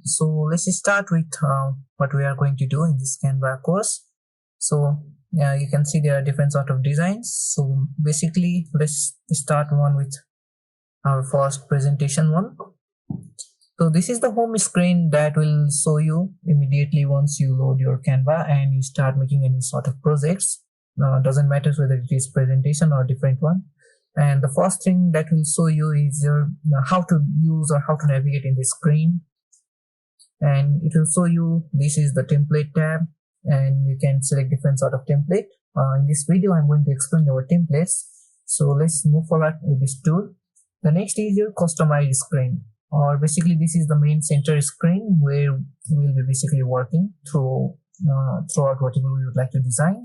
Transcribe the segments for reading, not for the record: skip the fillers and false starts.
So let's start with what we are going to do in this Canva course. So you can see there are different sort of designs. So basically, let's start one with our first presentation one. So this is the home screen that will show you immediately once you load your Canva and you start making any sort of projects. Doesn't matter whether it is presentation or different one. And the first thing that will show you is your how to use or how to navigate in the screen. And it will show you this is the template tab, and you can select different sort of template. In this video I'm going to explain our templates, so let's move forward with this tool. The next is your customize screen, or basically this is the main center screen where we'll be basically working throughout whatever we would like to design.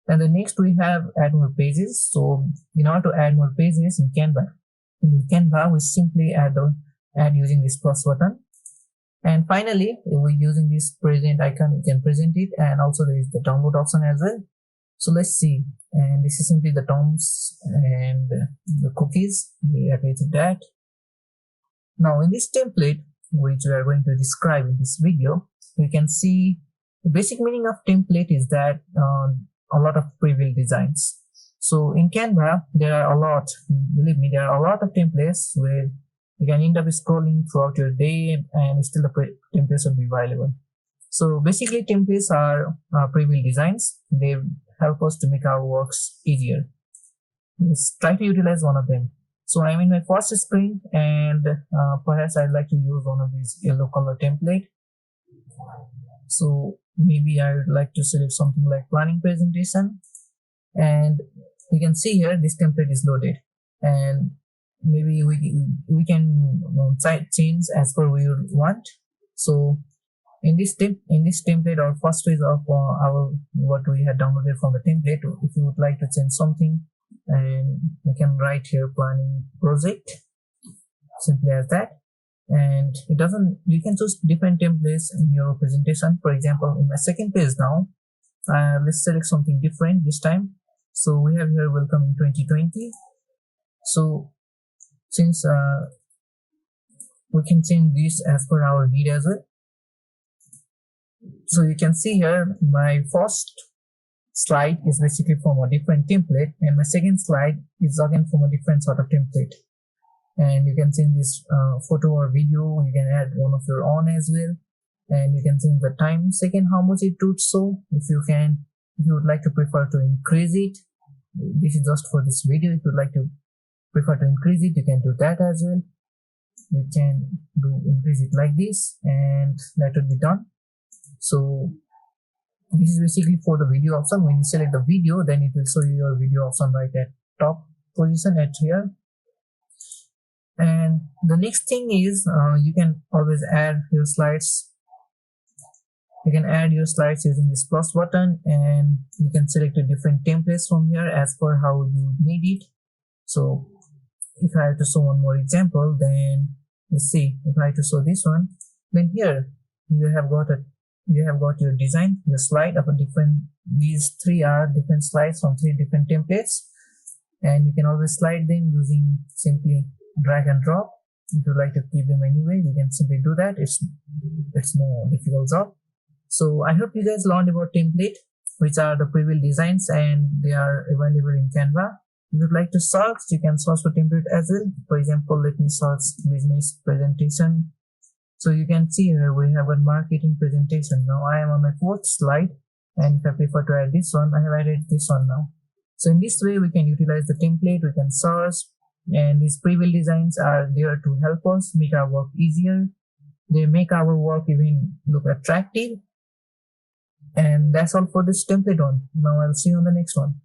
And the next we have add more pages. So in order to add more pages in Canva we simply add using this plus button. And finally, we're using this present icon, we can present it, and also there is the download option as well. So let's see, and this is simply the terms and the cookies. We agree to that. Now in this template, which we are going to describe in this video, we can see the basic meaning of template is that a lot of preview designs. So in Canva, there are a lot, believe me, there are a lot of templates where you can end up scrolling throughout your day and still the templates will be available. So basically templates are preview designs. They help us to make our works easier. Let's try to utilize one of them. So I'm in my first screen, and perhaps I'd like to use one of these yellow color template. So maybe I would like to select something like planning presentation, and you can see here this template is loaded, and maybe we can change as per we want. So in this template, our first phase of our what we had downloaded from the template, if you would like to change something, and we can write here planning project, simply as that. And it doesn't, you can choose different templates in your presentation. For example, in my second page now, let's select something different this time. So we have here welcome in 2020. So since we can change this as per our need as well. So you can see here my first slide is basically from a different template, and my second slide is again from a different sort of template. And you can change this photo or video, you can add one of your own as well, and you can change the time second how much it would show. If you would like to prefer to increase it, this is just for this video. If you would like to prefer to increase it, you can do that as well. You can increase it like this, and that would be done. So this is basically for the video option. When you select the video, then it will show you your video option right at top position at here. And the next thing is you can always add your slides. You can add your slides using this plus button, and you can select a different templates from here as per how you need it. So if I have to show one more example, then let's see, if I have to show this one, then here you have got your design, your slide of a different, these three are different slides from three different templates, and you can always slide them using simply drag and drop. If you like to keep them anyway, you can simply do that. It's no difficult job. So I hope you guys learned about template, which are the preview designs, and they are available in Canva. If you'd like to search, you can search for template as well. For example, let me search business presentation. So you can see here we have a marketing presentation. Now I am on my fourth slide, and if I prefer to add this one, I have added this one now. So in this way we can utilize the template, we can search, and these preview designs are there to help us make our work easier. They make our work even look attractive. And that's all for this template one. Now I'll see you on the next one.